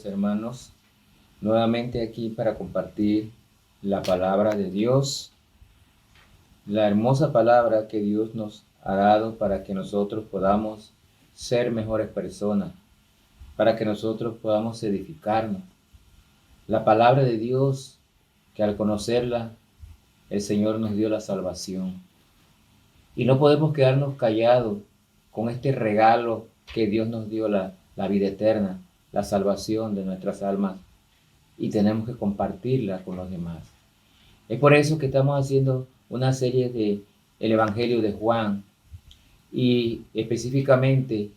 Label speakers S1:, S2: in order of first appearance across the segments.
S1: hermanos, nuevamente aquí para compartir la palabra de Dios, la hermosa palabra que Dios nos ha dado para que nosotros podamos ser mejores personas, para que nosotros podamos edificarnos. La palabra de Dios que al conocerla, el Señor nos dio la salvación. Y no podemos quedarnos callados con este regalo que Dios nos dio, la vida eterna, la salvación de nuestras almas, y tenemos que compartirla con los demás. Es por eso que estamos haciendo una serie de el Evangelio de Juan, y específicamente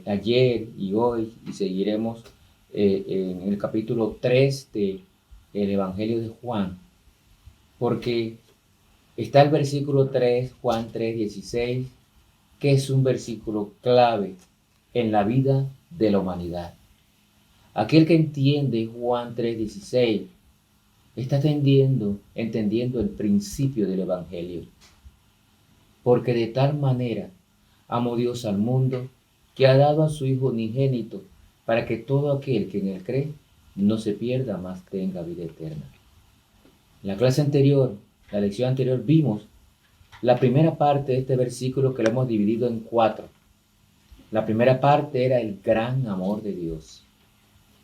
S1: ayer y hoy, y seguiremos en el capítulo 3 del Evangelio de Juan, porque está el versículo 3, Juan 3:16, que es un versículo clave en la vida de la humanidad. Aquel que entiende Juan 3:16 está entendiendo el principio del Evangelio. Porque de tal manera amó Dios al mundo que ha dado a su Hijo unigénito para que todo aquel que en él cree no se pierda, mas tenga vida eterna. En la clase anterior, la lección anterior, vimos la primera parte de este versículo que lo hemos dividido en 4. La primera parte era el gran amor de Dios.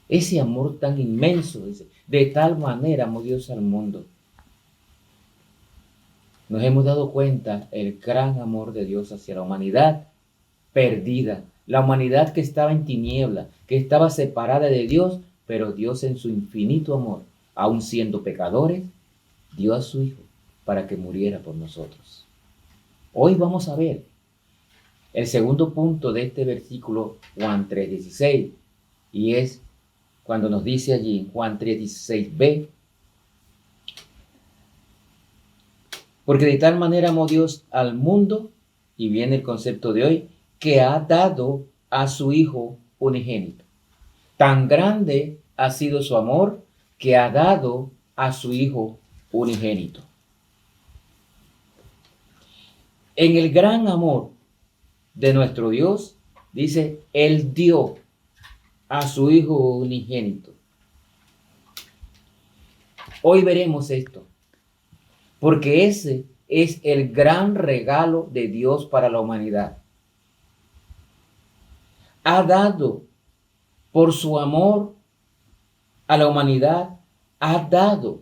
S1: Ese amor tan inmenso, dice, de tal manera amó Dios al mundo. Nos hemos dado cuenta el gran amor de Dios hacia la humanidad perdida, la humanidad que estaba en tiniebla, que estaba separada de Dios, pero Dios en su infinito amor, aun siendo pecadores, dio a su Hijo para que muriera por nosotros. Hoy vamos a ver el segundo punto de este versículo Juan 3:16, y es cuando nos dice allí en Juan 3:16b, porque de tal manera amó Dios al mundo, y viene el concepto de hoy, que ha dado a su Hijo unigénito. Tan grande ha sido su amor que ha dado a su Hijo unigénito. En el gran amor de nuestro Dios, dice, Él dio a su Hijo unigénito. Hoy veremos esto, porque ese es el gran regalo de Dios para la humanidad. Ha dado por su amor a la humanidad, ha dado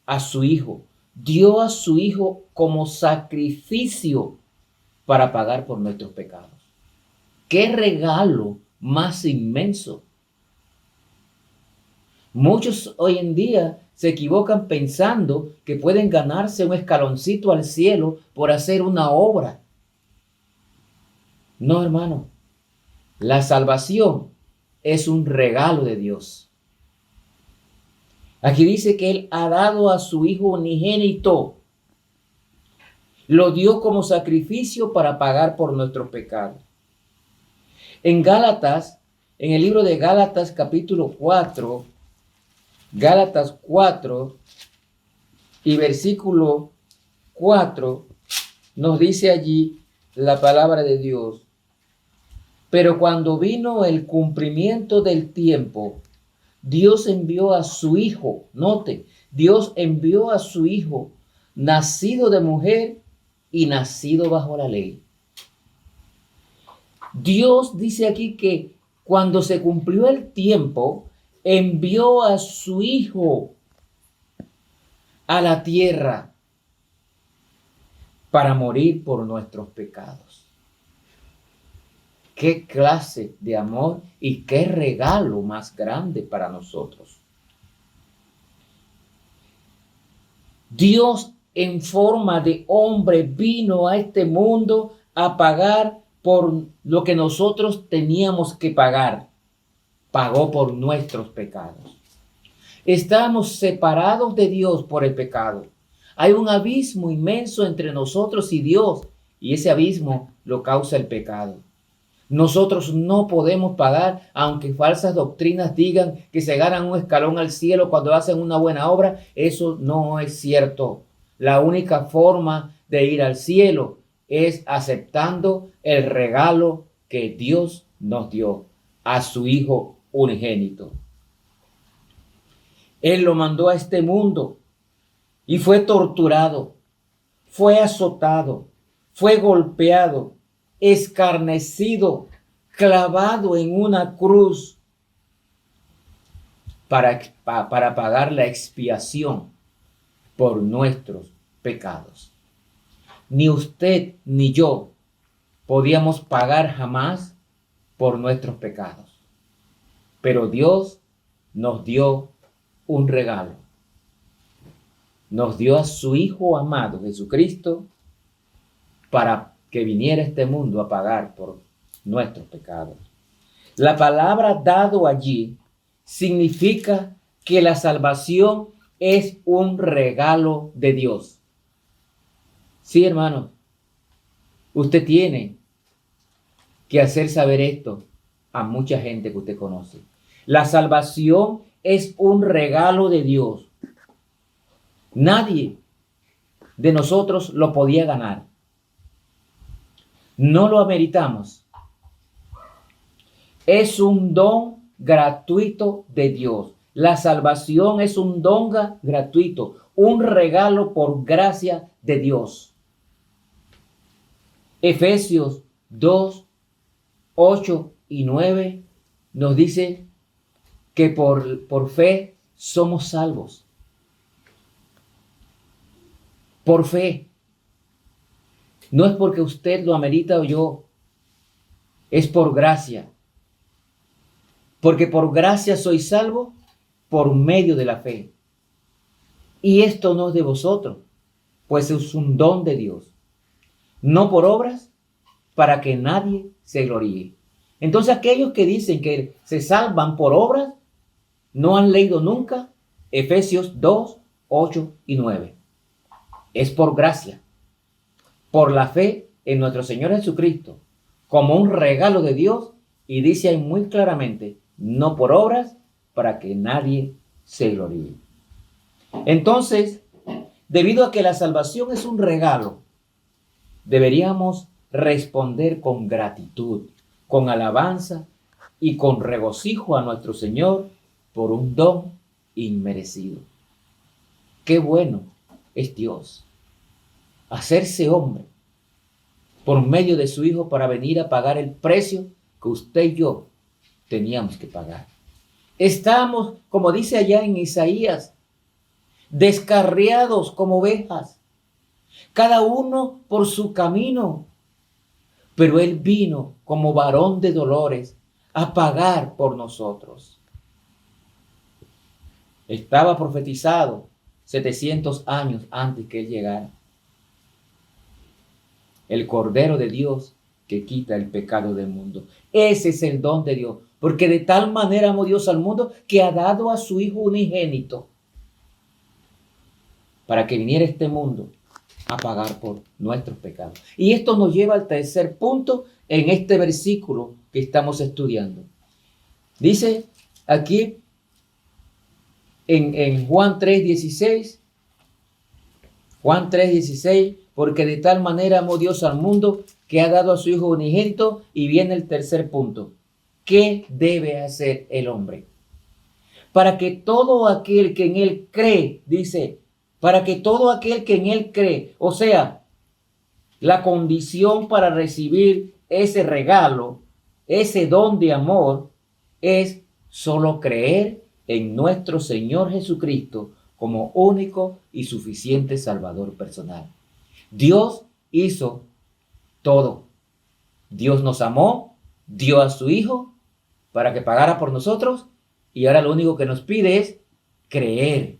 S1: a su Hijo, dio a su Hijo como sacrificio para pagar por nuestros pecados. ¡Qué regalo más inmenso! Muchos hoy en día se equivocan pensando que pueden ganarse un escaloncito al cielo por hacer una obra. No, hermano. La salvación es un regalo de Dios. Aquí dice que Él ha dado a su Hijo unigénito. Lo dio como sacrificio para pagar por nuestros pecados. En Gálatas, en el libro de Gálatas capítulo 4, Gálatas 4 y versículo 4, nos dice allí la palabra de Dios. Pero cuando vino el cumplimiento del tiempo, Dios envió a su Hijo, note, Dios envió a su Hijo, nacido de mujer y nacido bajo la ley. Dios dice aquí que cuando se cumplió el tiempo, envió a su Hijo a la tierra para morir por nuestros pecados. Qué clase de amor y qué regalo más grande para nosotros. Dios en forma de hombre vino a este mundo a pagar por lo que nosotros teníamos que pagar. Pagó por nuestros pecados. Estamos separados de Dios por el pecado. Hay un abismo inmenso entre nosotros y Dios, y ese abismo lo causa el pecado. Nosotros no podemos pagar, aunque falsas doctrinas digan que se ganan un escalón al cielo cuando hacen una buena obra. Eso no es cierto. La única forma de ir al cielo es aceptando el regalo que Dios nos dio a su Hijo unigénito. Él lo mandó a este mundo y fue torturado, fue azotado, fue golpeado, escarnecido, clavado en una cruz para pagar la expiación por nuestros pecados. Ni usted ni yo podíamos pagar jamás por nuestros pecados. Pero Dios nos dio un regalo. Nos dio a su Hijo amado, Jesucristo, para que viniera a este mundo a pagar por nuestros pecados. La palabra dado allí significa que la salvación es un regalo de Dios. Sí, hermano, usted tiene que hacer saber esto a mucha gente que usted conoce. La salvación es un regalo de Dios. Nadie de nosotros lo podía ganar. No lo ameritamos. Es un don gratuito de Dios. La salvación es un don gratuito, un regalo por gracia de Dios. Efesios 2, 8 y 9 nos dice que por fe somos salvos. Por fe. No es porque usted lo amerita o yo. Es por gracia. Porque por gracia soy salvo por medio de la fe. Y esto no es de vosotros, pues es un don de Dios. No por obras, para que nadie se gloríe. Entonces aquellos que dicen que se salvan por obras, no han leído nunca Efesios 2, 8 y 9. Es por gracia, por la fe en nuestro Señor Jesucristo, como un regalo de Dios, y dice ahí muy claramente, no por obras, para que nadie se gloríe. Entonces, debido a que la salvación es un regalo, deberíamos responder con gratitud, con alabanza y con regocijo a nuestro Señor por un don inmerecido. Qué bueno es Dios, hacerse hombre por medio de su Hijo para venir a pagar el precio que usted y yo teníamos que pagar. Estamos, como dice allá en Isaías, descarriados como ovejas, cada uno por su camino. Pero Él vino como varón de dolores a pagar por nosotros. Estaba profetizado 700 años antes que Él llegara. El Cordero de Dios que quita el pecado del mundo. Ese es el don de Dios. Porque de tal manera amó Dios al mundo que ha dado a su Hijo unigénito para que viniera a este mundo a pagar por nuestros pecados. Y esto nos lleva al tercer punto en este versículo que estamos estudiando. Dice aquí en Juan 3:16, Juan 3:16, porque de tal manera amó Dios al mundo que ha dado a su Hijo unigénito, y viene el tercer punto. ¿Qué debe hacer el hombre? Para que todo aquel que en él cree, dice, para que todo aquel que en él cree, o sea, la condición para recibir ese regalo, ese don de amor, es solo creer en nuestro Señor Jesucristo como único y suficiente Salvador personal. Dios hizo todo. Dios nos amó, dio a su Hijo para que pagara por nosotros, y ahora lo único que nos pide es creer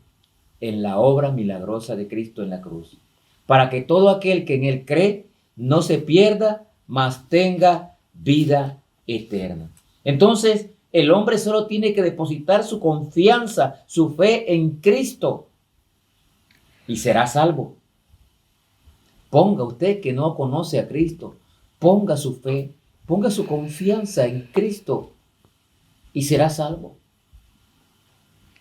S1: en la obra milagrosa de Cristo en la cruz, para que todo aquel que en Él cree no se pierda, mas tenga vida eterna. Entonces, el hombre solo tiene que depositar su confianza, su fe en Cristo, y será salvo. Ponga usted que no conoce a Cristo, ponga su fe, ponga su confianza en Cristo y será salvo.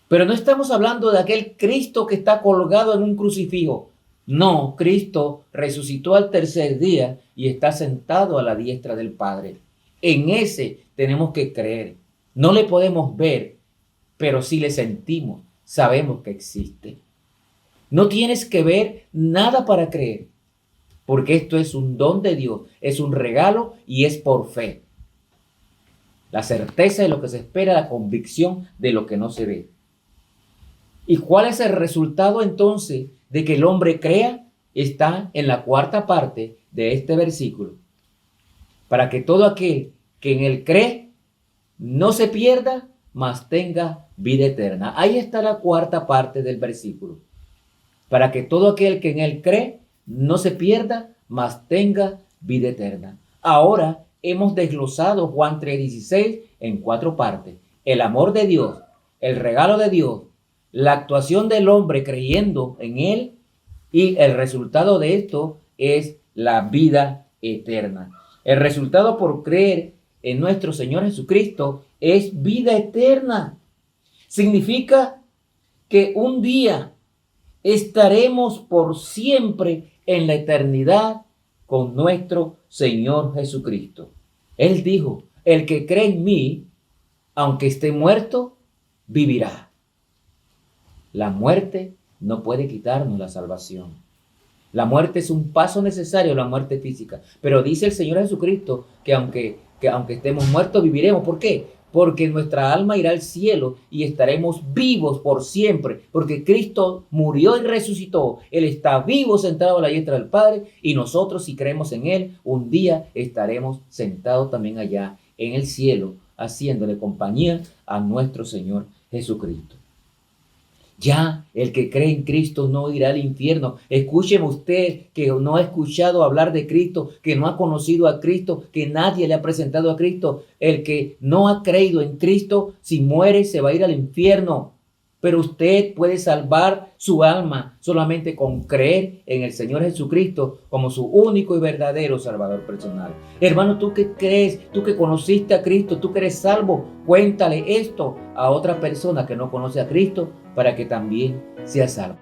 S1: Pero no estamos hablando de aquel Cristo que está colgado en un crucifijo. No, Cristo resucitó al tercer día y está sentado a la diestra del Padre. En ese tenemos que creer. No le podemos ver, pero sí le sentimos. sabemos que existe. No tienes que ver nada para creer, porque esto es un don de Dios, es un regalo y es por fe. La certeza de lo que se espera, la convicción de lo que no se ve. ¿Y cuál es el resultado entonces de que el hombre crea? Está en la cuarta parte de este versículo. Para que todo aquel que en él cree no se pierda, mas tenga vida eterna. Ahí está la cuarta parte del versículo. Para que todo aquel que en él cree no se pierda, mas tenga vida eterna. Ahora hemos desglosado Juan 3:16 en 4 partes. El amor de Dios, el regalo de Dios, la actuación del hombre creyendo en él y el resultado de esto es la vida eterna. El resultado por creer en nuestro Señor Jesucristo es vida eterna. Significa que un día estaremos por siempre en la eternidad con nuestro Señor Jesucristo. Él dijo, el que cree en mí, aunque esté muerto, vivirá. La muerte no puede quitarnos la salvación. La muerte es un paso necesario, la muerte física. Pero dice el Señor Jesucristo que aunque estemos muertos, viviremos. ¿Por qué? Porque nuestra alma irá al cielo y estaremos vivos por siempre. Porque Cristo murió y resucitó. Él está vivo sentado a la diestra del Padre. Y nosotros, si creemos en Él, un día estaremos sentados también allá en el cielo, haciéndole compañía a nuestro Señor Jesucristo. Ya el que cree en Cristo no irá al infierno. Escúcheme usted que no ha escuchado hablar de Cristo, que no ha conocido a Cristo, que nadie le ha presentado a Cristo. El que no ha creído en Cristo, si muere se va a ir al infierno. Pero usted puede salvar su alma solamente con creer en el Señor Jesucristo como su único y verdadero Salvador personal. Hermano, tú que crees, tú que conociste a Cristo, tú que eres salvo, cuéntale esto a otra persona que no conoce a Cristo para que también sea salvo.